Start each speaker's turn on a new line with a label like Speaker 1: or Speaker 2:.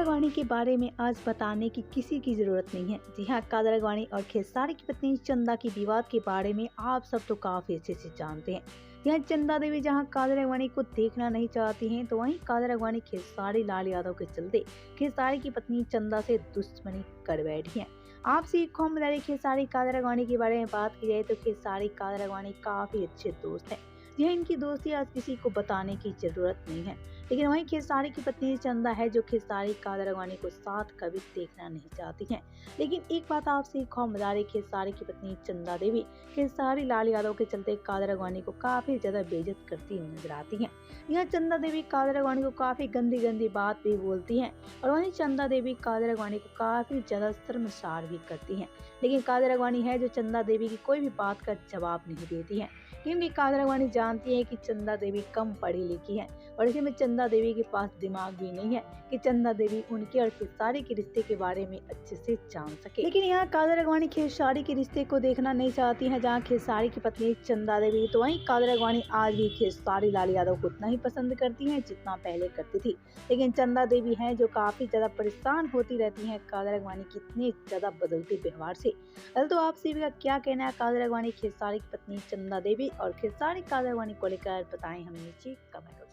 Speaker 1: कादर के बारे में आज बताने की किसी की जरूरत नहीं है। जी हाँ, कादर और खेसारी की पत्नी चंदा की विवाद के बारे में आप सब तो काफी अच्छे से जानते हैं। यहाँ चंदा देवी जहाँ कादर को देखना नहीं चाहती हैं, तो वहीं कादर खेसारी लाल यादव के चलते खेसारी की पत्नी चंदा से दुश्मनी कर बैठी हैं। आपसी एक खौमदारी खेसारी कादर के बारे में बात की जाए तो खेसारी कादर काफी अच्छे दोस्त हैं। यह इनकी दोस्ती आज किसी को बताने की जरूरत नहीं है। लेकिन वहीं खेसारी की पत्नी चंदा है जो खेसारी कादर को साथ कभी देखना नहीं चाहती हैं। लेकिन एक बात आपसे खौमदारी खेसारी की पत्नी चंदा देवी खेसारी लाल यादव के चलते कादर को काफी ज्यादा बेइज्जत करती हुई नजर आती हैं। यह चंदा देवी कादर को काफी गंदी गंदी बात भी बोलती हैं और वहीं चंदा देवी कादर को काफी ज्यादा शर्मसार भी करती हैं। लेकिन कादर है जो चंदा देवी की कोई भी बात का जवाब नहीं देती है, क्योंकि कादर जानती है कि चंदा देवी कम पढ़ी लिखी है और इसी में चंदा देवी के पास दिमाग भी नहीं है कि चंदा देवी उनके और खेसारी के रिश्ते के बारे में अच्छे से जान सके। लेकिन यहाँ कादर खेसारी के रिश्ते को देखना नहीं चाहती है। जहाँ खेसारी की पत्नी चंदा देवी, तो वहीं कादर आज भी खेसारी लाल यादव को उतना ही पसंद करती है जितना पहले करती थी। लेकिन चंदा देवी है जो काफी ज्यादा परेशान होती रहती है कादर के इतने ज्यादा बदलते व्यवहार से। तो आपसे भी क्या कहना है कादर खेसारी की पत्नी चंदा देवी और खेसारी कादर को लेकर, बताएं हमें नीचे कमेंट।